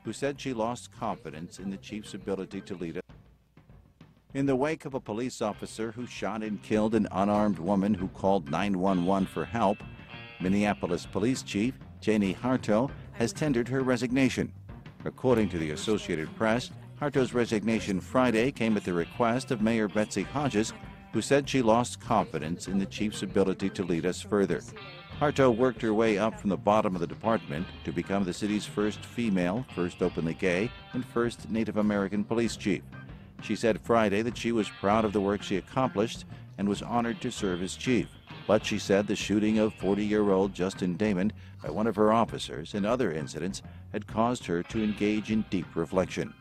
who said she lost confidence in the chief's ability to lead. In the wake of a police officer who shot and killed an unarmed woman who called 911 for help, Minneapolis Police Chief Janie Harto has tendered her resignation. According to the Associated Press, Harto's resignation Friday came at the request of Mayor Betsy Hodges, who said she lost confidence in the chief's ability to lead us further. Harto worked her way up from the bottom of the department to become the city's first female, first openly gay, and first Native American police chief. She said Friday that she was proud of the work she accomplished and was honored to serve as chief. But she said the shooting of 40-year-old Justin Damon by one of her officers and other incidents had caused her to engage in deep reflection.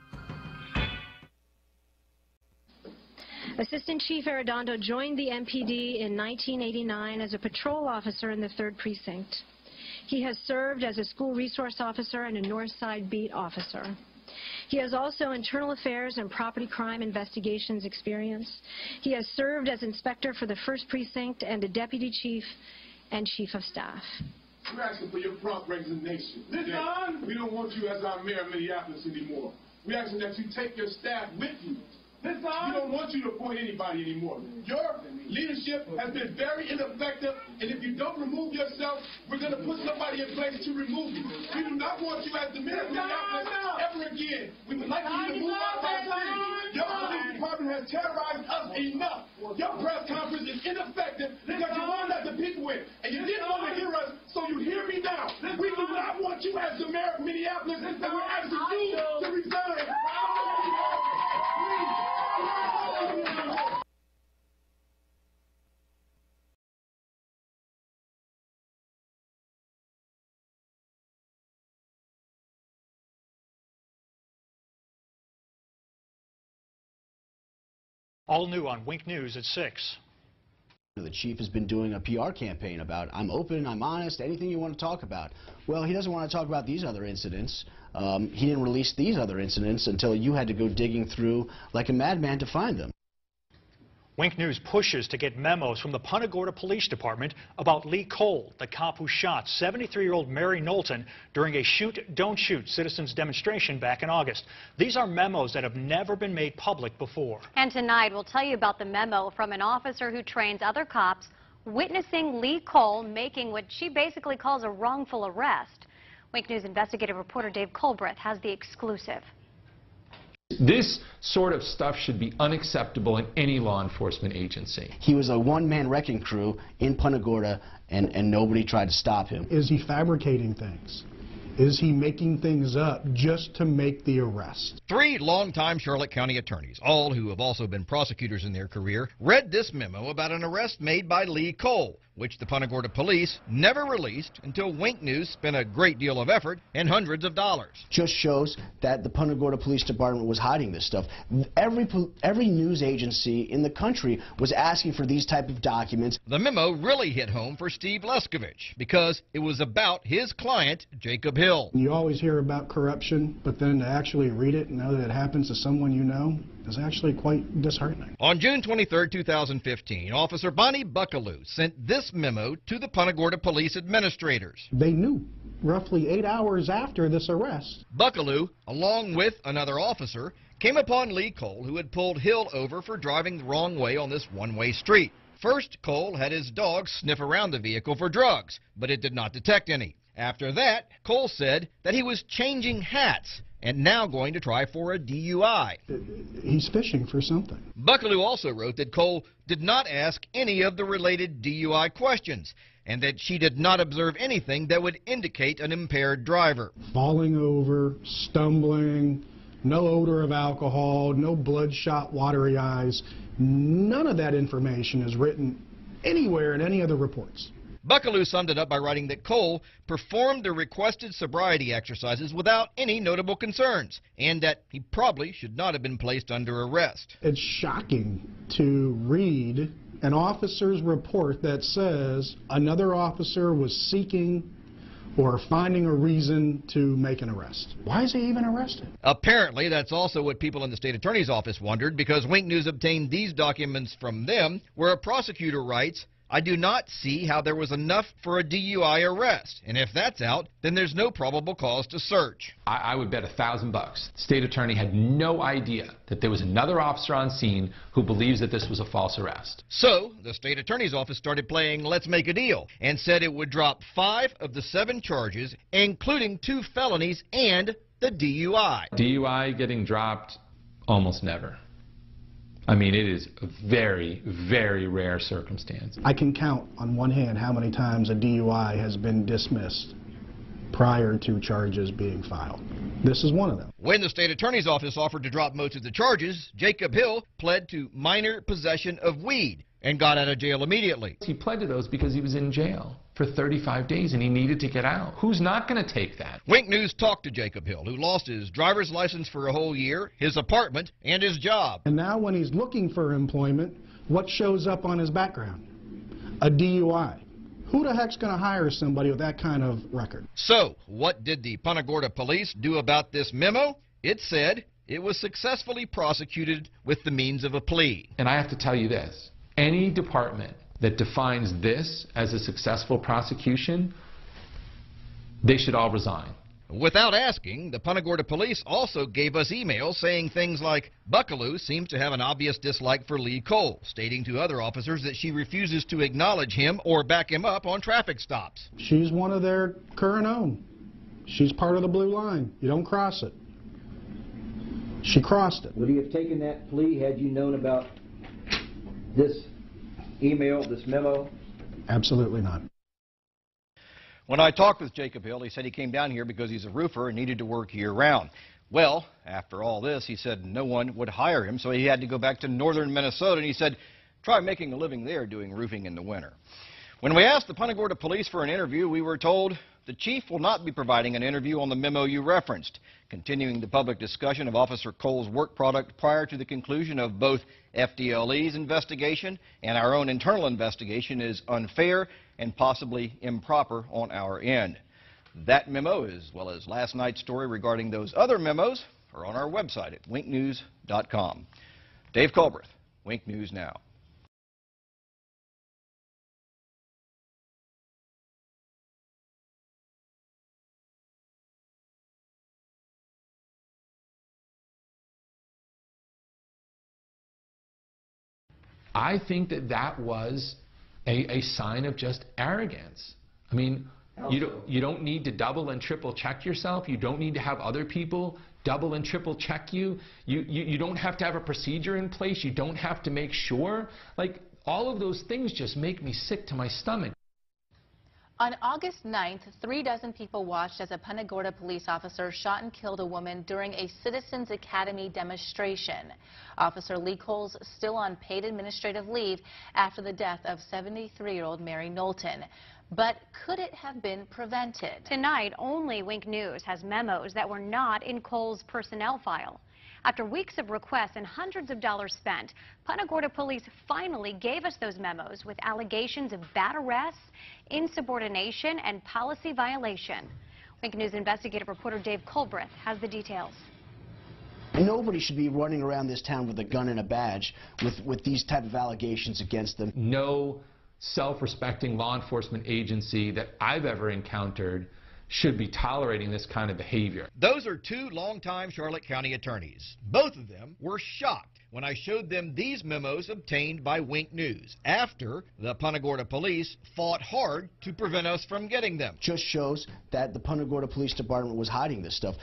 Assistant Chief Arredondo joined the MPD in 1989 as a patrol officer in the 3rd Precinct. He has served as a school resource officer and a North Side beat officer. He has also internal affairs and property crime investigations experience. He has served as inspector for the 1st Precinct and a deputy chief and chief of staff. We're asking for your prompt resignation. Listen, we don't want you as our mayor of Minneapolis anymore. We're asking that you take your staff with you. Listen, we don't want you to appoint anybody anymore. Your leadership has been very ineffective, and if you don't remove yourself, we're going to put somebody in place to remove you. We do not want you as the mayor of Minneapolis ever again. We would like you to move out of our city. Your police department has terrorized us enough. Your press conference is ineffective because you won't let the people in, and you didn't want to hear us, so you hear me now. We do not want you as the mayor of Minneapolis, and we're asking you to resign. All new on Wink News at 6. The chief has been doing a PR campaign about, I'm open, I'm honest, anything you want to talk about. Well, he doesn't want to talk about these other incidents. He didn't release these other incidents until you had to go digging through like a madman to find them. Wink News pushes to get memos from the Punta Gorda Police Department about Lee Cole, the cop who shot 73-year-old Mary Knowlton during a shoot, don't shoot citizens demonstration back in August. These are memos that have never been made public before. And tonight we'll tell you about the memo from an officer who trains other cops witnessing Lee Cole making what she basically calls a wrongful arrest. Wink News investigative reporter Dave Colbreth has the exclusive. This sort of stuff should be unacceptable in any law enforcement agency. He was a one-man wrecking crew in Punta Gorda, and nobody tried to stop him. Is he fabricating things? Is he making things up just to make the arrest? 3 longtime Charlotte County attorneys, all who have also been prosecutors in their career, read this memo about an arrest made by Lee Cole, which the Punta Gorda police never released until Wink News spent a great deal of effort and hundreds of dollars. Just shows that the Punta Gorda Police Department was hiding this stuff. Every news agency in the country was asking for these type of documents. The memo really hit home for Steve Leskovich because it was about his client, Jacob Hill. You always hear about corruption, but then to actually read it and know that it happens to someone you know is actually quite disheartening. On June 23, 2015, Officer Bonnie Buckaloo sent this memo to the Punta Gorda Police administrators. They knew roughly 8 hours after this arrest. Buckaloo, along with another officer, came upon Lee Cole, who had pulled Hill over for driving the wrong way on this one-way street. First, Cole had his dog sniff around the vehicle for drugs, but it did not detect any. After that, Cole said that he was changing hats and now going to try for a DUI. He's fishing for something. Buckaloo also wrote that Cole did not ask any of the related DUI questions and that she did not observe anything that would indicate an impaired driver. Falling over, stumbling, no odor of alcohol, no bloodshot, watery eyes. None of that information is written anywhere in any of the reports. Buckaloo summed it up by writing that Cole performed the requested sobriety exercises without any notable concerns, and that he probably should not have been placed under arrest. It's shocking to read an officer's report that says another officer was seeking or finding a reason to make an arrest. Why is he even arrested? Apparently, that's also what people in the state attorney's office wondered, because Wink News obtained these documents from them, where a prosecutor writes I do not see how there was enough for a DUI arrest, and if that's out, then there's no probable cause to search. I would bet $1,000 the state attorney had no idea that there was another officer on scene who believes that this was a false arrest. So, the state attorney's office started playing Let's Make a Deal and said it would drop 5 of the 7 charges, including 2 felonies and the DUI. DUI getting dropped almost never. I mean, it is a very, very rare circumstance. I can count on one hand how many times a DUI has been dismissed prior to charges being filed. This is one of them. When the state attorney's office offered to drop most of the charges, Jacob Hill pled to minor possession of weed and got out of jail immediately. He pled to those because he was in jail for 35 days and he needed to get out. Who's not going to take that? Wink News talked to Jacob Hill, who lost his driver's license for a whole year, his apartment, and his job. And now when he's looking for employment, what shows up on his background? A DUI. Who the heck's going to hire somebody with that kind of record? So, what did the Punta Gorda police do about this memo? It said it was successfully prosecuted with the means of a plea. And I have to tell you this. Any department that defines this as a successful prosecution, they should all resign. Without asking, the Punta Gorda police also gave us emails saying things like, Buckaloo seems to have an obvious dislike for Lee Cole, stating to other officers that she refuses to acknowledge him or back him up on traffic stops. She's one of their current own. She's part of the blue line. You don't cross it. She crossed it. Would you have taken that plea had you known about this email, this memo? Absolutely not. When I talked with Jacob Hill, he said he came down here because he's a roofer and needed to work year-round. Well, after all this, he said no one would hire him, so he had to go back to northern Minnesota, and he said, try making a living there doing roofing in the winter. When we asked the Punta Gorda police for an interview, we were told the chief will not be providing an interview on the memo you referenced, continuing the public discussion of Officer Cole's work product prior to the conclusion of both FDLE's investigation and our own internal investigation is unfair and possibly improper on our end. That memo, as well as last night's story regarding those other memos, are on our website at winknews.com. Dave Culbreth, Wink News Now. I think that that was a sign of just arrogance. I mean, you don't need to double and triple check yourself. You don't need to have other people double and triple check you. You don't have to have a procedure in place. You don't have to make sure. Like, all of those things just make me sick to my stomach. On August 9th, 3 dozen people watched as a Punta Gorda police officer shot and killed a woman during a Citizens Academy demonstration. Officer Lee Cole's still on paid administrative leave after the death of 73-year-old Mary Knowlton. But could it have been prevented? Tonight, only Wink News has memos that were not in Cole's personnel file. After weeks of requests and hundreds of dollars spent, Punta Gorda police finally gave us those memos with allegations of bad arrests, insubordination, and policy violation. Wink News investigative reporter Dave Culbreth has the details. Nobody should be running around this town with a gun and a badge with these type of allegations against them. No self-respecting law enforcement agency that I've ever encountered should be tolerating this kind of behavior. Those are 2 longtime Charlotte County attorneys. Both of them were shocked when I showed them these memos obtained by Wink News after the Punta Gorda police fought hard to prevent us from getting them. Just shows that the Punta Gorda Police Department was hiding this stuff.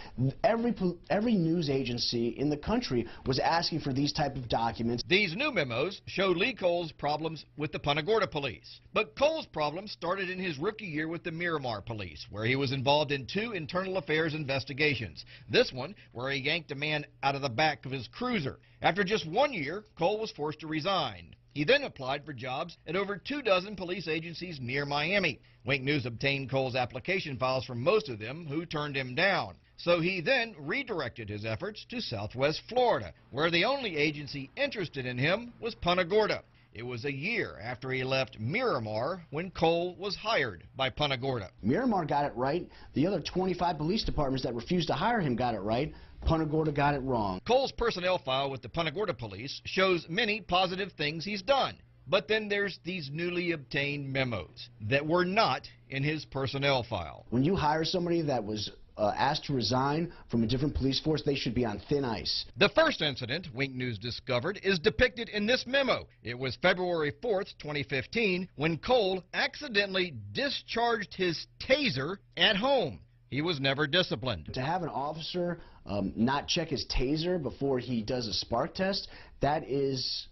Every news agency in the country was asking for these type of documents. These new memos show Lee Cole's problems with the Punta Gorda police. But Cole's problems started in his rookie year with the Miramar police, where he was involved in 2 internal affairs investigations. This one, where he yanked a man out of the back of his cruiser. After just 1 year, Cole was forced to resign. He then applied for jobs at over 2 dozen police agencies near Miami. Wink News obtained Cole's application files from most of them, who turned him down. So he then redirected his efforts to Southwest Florida, where the only agency interested in him was Punta Gorda. It was a year after he left Miramar when Cole was hired by Punta Gorda. Miramar got it right. The other 25 police departments that refused to hire him got it right. Punta Gorda got it wrong. Cole's personnel file with the Punta Gorda police shows many positive things he's done. But then there's these newly obtained memos that were not in his personnel file. When you hire somebody that was asked to resign from a different police force, they should be on thin ice. The first incident Wink News discovered is depicted in this memo. It was February 4th, 2015, when Cole accidentally discharged his taser at home. He was never disciplined. To have an officer not check his taser before he does a spark test, that is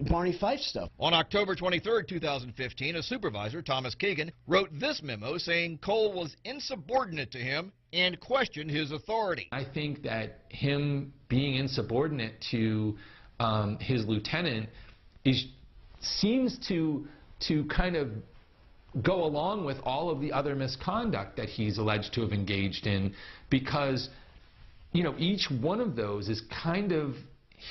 Barney Fife stuff. On October 23, 2015, a supervisor, Thomas Keegan, wrote this memo saying Cole was insubordinate to him and questioned his authority. I think that him being insubordinate to his lieutenant seems to kind of go along with all of the other misconduct that he's alleged to have engaged in, because, you know, each one of those is kind of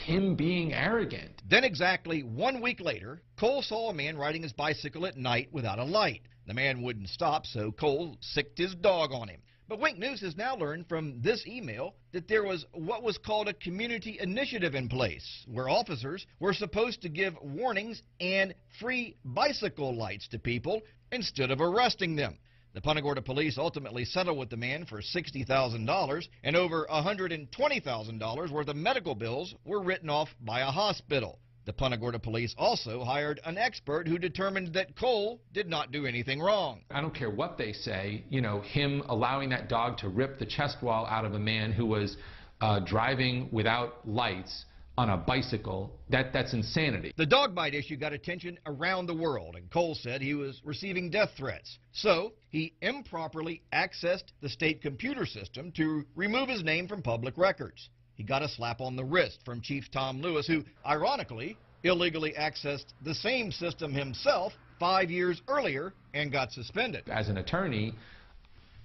him being arrogant. Then exactly 1 week later, Cole saw a man riding his bicycle at night without a light. The man wouldn't stop, so Cole sicked his dog on him. But Wink News has now learned from this email that there was what was called a community initiative in place, where officers were supposed to give warnings and free bicycle lights to people instead of arresting them. The Punta Gorda police ultimately settled with the man for $60,000, and over $120,000 worth of medical bills were written off by a hospital. The Punta Gorda police also hired an expert who determined that Cole did not do anything wrong. I don't care what they say, you know, him allowing that dog to rip the chest wall out of a man who was driving without lights on a bicycle, that's insanity. The dog bite issue got attention around the world, and Cole said he was receiving death threats. So he improperly accessed the state computer system to remove his name from public records. He got a slap on the wrist from Chief Tom Lewis, who, ironically, illegally accessed the same system himself 5 years earlier and got suspended. As an attorney,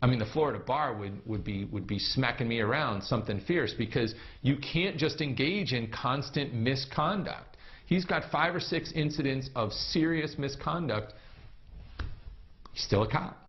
I mean, the Florida bar would be smacking me around something fierce, because you can't just engage in constant misconduct. He's got 5 or 6 incidents of serious misconduct. He's still a cop.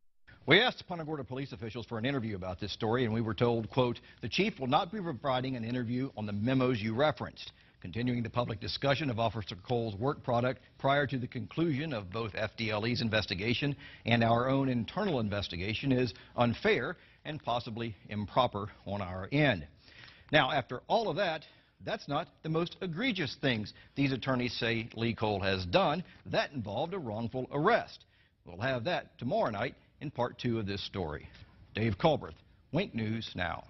We asked Punta Gorda police officials for an interview about this story, and we were told, quote, "The chief will not be providing an interview on the memos you referenced. Continuing the public discussion of Officer Cole's work product prior to the conclusion of both FDLE's investigation and our own internal investigation is unfair and possibly improper on our end." Now, after all of that, that's not the most egregious things these attorneys say Lee Cole has done. That involved a wrongful arrest. We'll have that tomorrow night in part 2 of this story. Dave Culbreth, Wink News Now.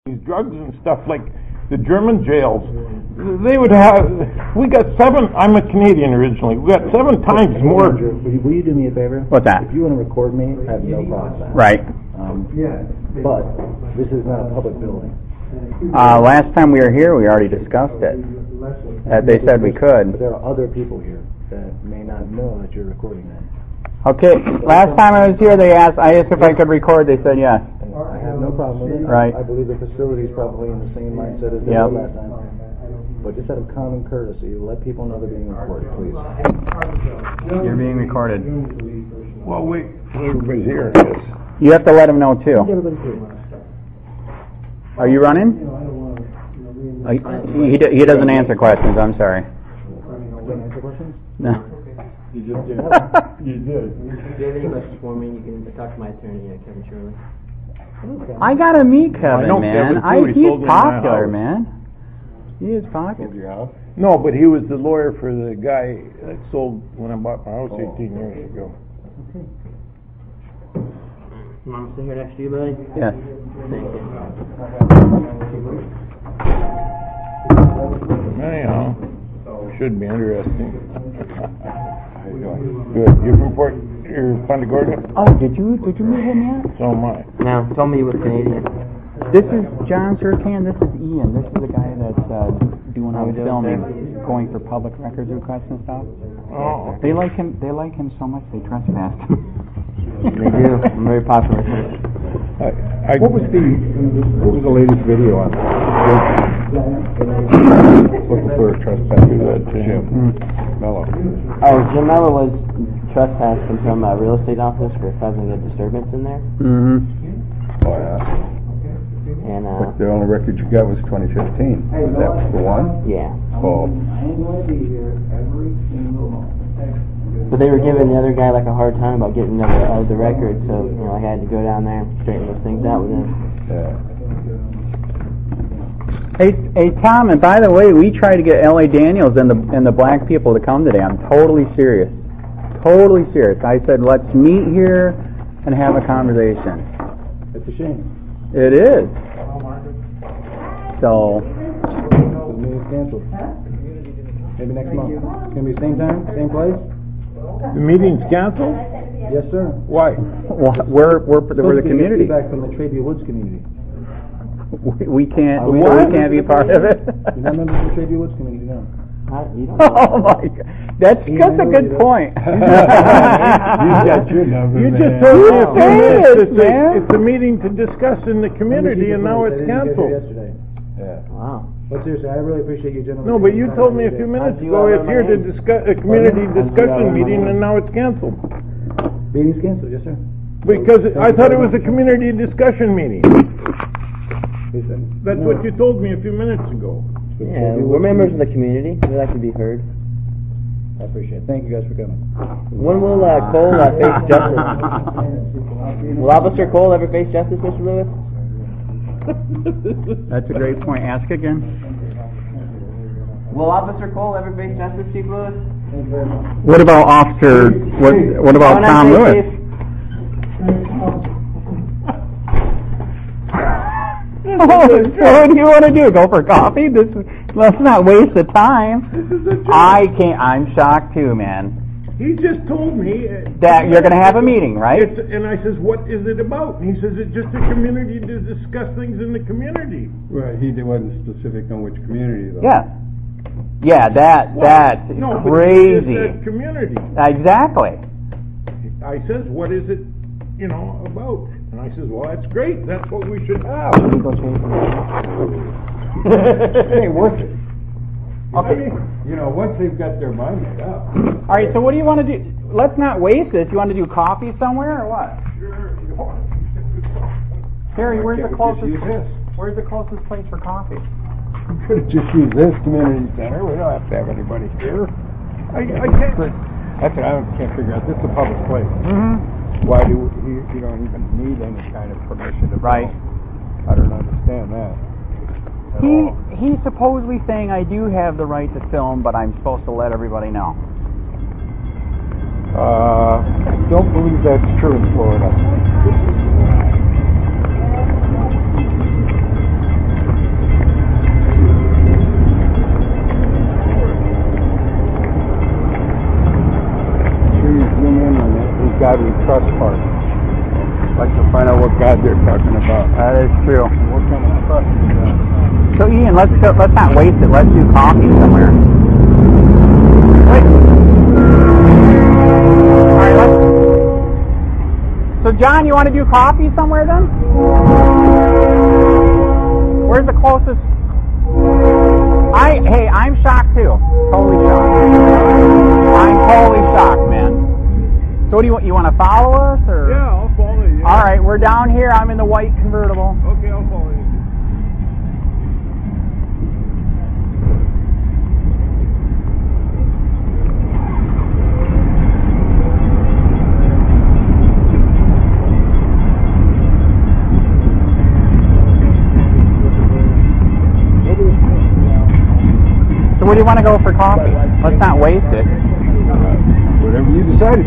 These drugs and stuff like the German jails, they would have, we got 7, I'm a Canadian originally, we got 7 times more. Will you do me a favor? What's that? If you want to record me, I have no problem with that. Right. But this is not a public building. Last time we were here, we already discussed it. They said we could. But there are other people here that may not know that you're recording them. Okay, last time I was here, I asked if I could record, they said yes. I have no problem with it. Right. I believe the facility is probably in the same mindset as they were last time. But just out of common courtesy, let people know they're being recorded, please. You're being recorded. Well, wait, everybody's here. You have to let them know too. Are you running? He doesn't answer questions, I'm sorry. Didn't answer questions? No. You just did. You did. If you have any questions for me, you can talk to my attorney, Kevin Shirley. I gotta meet Kevin, man. He's popular, house. man. He is popular. Sold your house? No, but he was the lawyer for the guy that sold when I bought my house 18 years ago. Okay. You want me to sit here next to you, buddy? Yes. Thank you. Anyhow, should be interesting. Good. You're from GORDA? Oh, did you meet him yet? So am I. Now, tell me you were Canadian. This is John Sircan. This is Ian. This is the guy that's doing all the filming, going for public records requests and stuff. Oh. They like him. They like him so much they trespassed him. They do. I'm very popular. What was the latest video on that? Looking for a trespasser, Jim Mello. Oh, Jim Mello was trespassing from a real estate office for causing a disturbance in there. Mm-hmm. Oh, yeah. And but the only record you got was 2015. Is that the one? Yeah. Oh. But they were giving the other guy like a hard time about getting the record, so I had to go down there and straighten those things out with him. Yeah. Hey, Tom, and by the way, we tried to get L.A. Daniels and the black people to come today. I'm totally serious. Totally serious. I said, let's meet here and have a conversation. It's a shame. It is. So. The meeting's canceled. Maybe next month. It's going to be same time, same place? The meeting's canceled? Yes, sir. Why? We're the community. Feedback from the Trabia Woods community. We can't be part of it. You're not members of the Trabia Woods community, no. Oh my God, that's a good point. You got your number, you man. just told me it's a meeting to discuss in the community, and now it's canceled. Yeah. Wow. But seriously, I really appreciate you gentlemen. No, but you told me a few minutes ago it's here to discuss a community discussion meeting, and now it's canceled. Meeting's canceled, yes, sir. Because I thought it was a community discussion meeting. That's what you told me a few minutes ago. Yeah, we're members of the community. We like to be heard. I appreciate it. Thank you guys for coming. When will Cole face justice? Will Officer Cole ever face justice, Mr. Lewis? That's a great point. Ask again. Will Officer Cole ever face justice, Chief Lewis? What about Officer? What about Tom Lewis? So what do you want to do? Go for coffee? Let's not waste the time. I'm shocked too, man. He just told me that you're going to have a meeting, right? And I says, what is it about? And he says, it's just a community to discuss things in the community. Right, he wasn't specific on which community, though. Yeah. Yeah, that's crazy. But he just said community. Exactly. I says, what is it, about? And I says, well, that's great. That's what we should have. It ain't worth it. Okay. Once they've got their mind made up. All right, so what do you want to do? Let's not waste this. You want to do coffee somewhere or what? Sure. Harry, where's the closest place for coffee? We could have just used this community center. We don't have to have anybody here. I can't. That's what I can't figure out. This is a public place. Mm-hmm. Why do you don't even need any kind of permission to Right. I don't understand that. He's supposedly saying I do have the right to film, but I'm supposed to let everybody know. I don't believe that's true in Florida. God we trust part. I'd like to find out what God they're talking about. That is true. What kind of trust is that? So Ian, let's not waste it. Let's do coffee somewhere. Wait. All right, so John, you want to do coffee somewhere then? Where's the closest? Hey, I'm shocked too. Totally shocked. I'm totally shocked, man. So what do you want to follow us or? Yeah, I'll follow you. All right, we're down here. I'm in the white convertible. Okay, I'll follow you. So where do you want to go for coffee? Let's not waste it. Whatever you decide,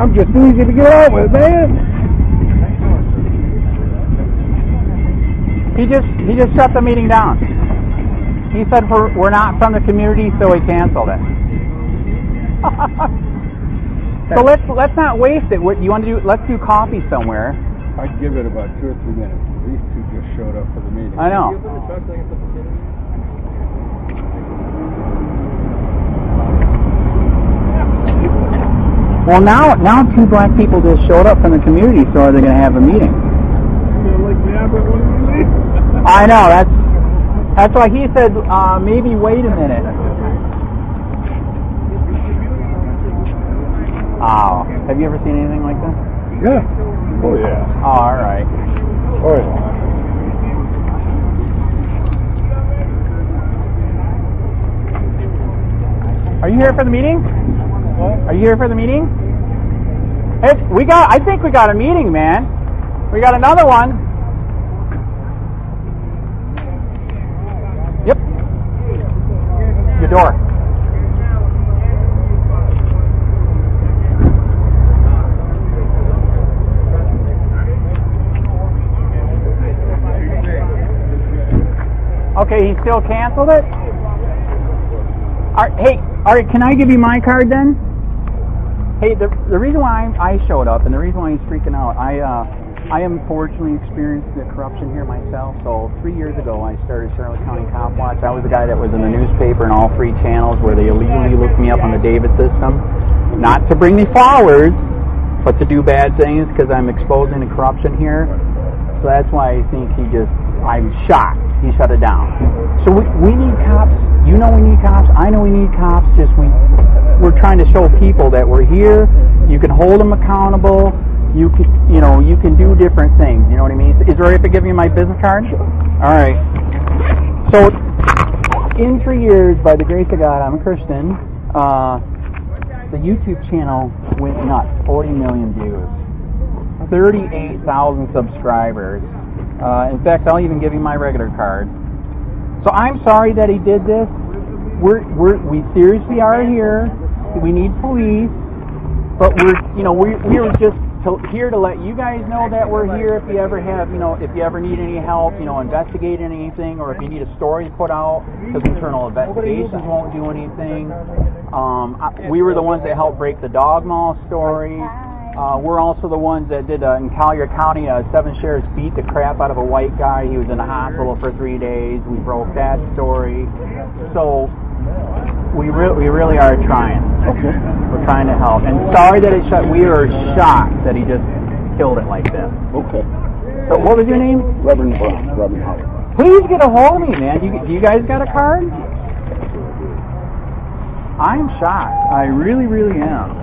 I'm just too easy to get out with, man. He just shut the meeting down. He said we're not from the community, so he canceled it. So let's not waste it. What you want to do? Let's do coffee somewhere. I'd give it about 2 or 3 minutes. These two just showed up for the meeting. I know. Well, now 2 black people just showed up from the community store. They're going to have a meeting. I know. That's why he said maybe wait a minute. Oh, have you ever seen anything like this? Yeah. Oh yeah. Oh, all right. Oh yeah. Are you here for the meeting? What? Are you here for the meeting? Hey, I think we got a meeting, man. We got another one. Yep. Your door. Okay, he still canceled it? All right, can I give you my card then? Hey, the reason why I showed up and the reason why he's freaking out, I unfortunately experienced the corruption here myself. So 3 years ago, I started Charlotte County COPWATCH. I was the guy that was in the newspaper and all 3 channels where they illegally looked me up on the David system. Not to bring me flowers, but to do bad things because I'm exposing the corruption here. So that's why I think I'm shocked. He shut it down. So we need cops. You know we need cops. I know we need cops. We're trying to show people that we're here. You can hold them accountable. You can do different things. You know what I mean? Is it all right if I give you my business card? All right. So in 3 years, by the grace of God, I'm a Christian. The YouTube channel went nuts. 40 million views. 38,000 subscribers. In fact, I'll even give you my regular card. So I'm sorry that he did this. We seriously are here. We need police, but we were just here to let you guys know that we're here. If you ever need any help, investigating anything, or if you need a story put out, because internal investigations won't do anything. We were the ones that helped break the dog mall story. We're also the ones that did in Collier County, 7 sheriffs beat the crap out of a white guy. He was in the hospital for 3 days. We broke that story. So we really are trying. Okay. We're trying to help. And sorry that it shut. We are shocked that he just killed it like this. Okay. So what was your name? Reverend Brown. Reverend Howard. Please get a hold of me, man. Do you guys got a card? I'm shocked. I really, really am.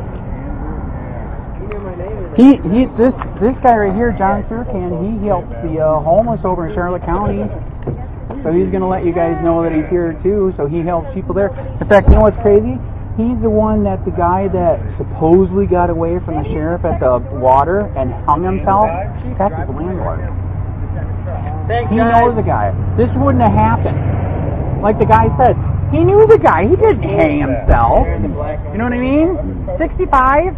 This guy right here, John Surcan, he helps the homeless over in Charlotte County. So he's going to let you guys know that he's here too. So he helps people there. In fact, you know what's crazy? He's the guy that supposedly got away from the sheriff at the water and hung himself. That's his landlord. He knows the guy. This wouldn't have happened. Like the guy said, he knew the guy. He didn't hang himself. You know what I mean? 65?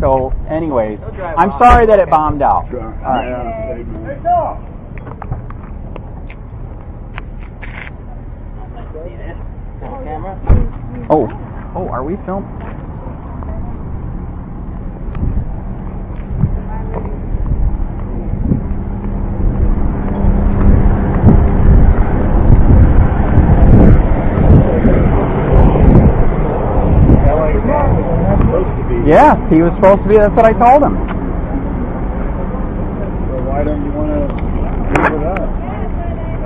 So, anyways, I'm sorry that it bombed out. All right. Oh, are we filming? Yes, he was supposed to be. That's what I told him. So why don't you want to move it up?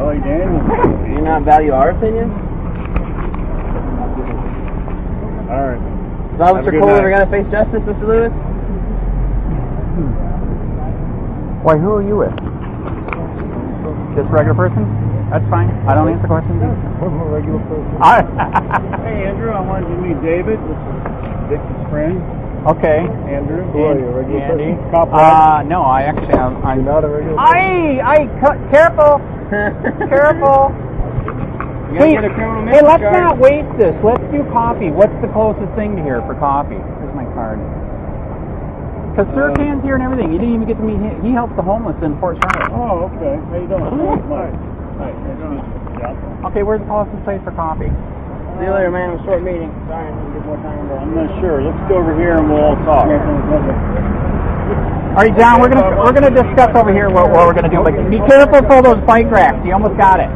Ellie Daniels. Do you not value our opinion? All right. Is Officer Cole ever going to face justice, Mr. Lewis? Why, who are you with? Just a regular person? That's fine. I don't answer questions. I'm a regular person. Hey, Andrew, I wanted you to meet David. This is Dick's friend. Okay. Andrew. Who are you, a regular person? No, I actually am. I'm not a regular person. Careful. Careful. Hey, let's not waste this. Let's do coffee. What's the closest thing to here for coffee? Here's my card. Because Sir Can's here and everything. You didn't even get to meet him. He helps the homeless in Fort Charlotte. Oh, okay. How you doing? Hi. Okay, where's the closest place for coffee? See you later, man. It was a short meeting. Sorry, I didn't get more time. I'm not sure. Let's go over here and we'll all talk. All right, John, we're gonna discuss over here what we're gonna do. But be careful for those bike racks. You almost got it.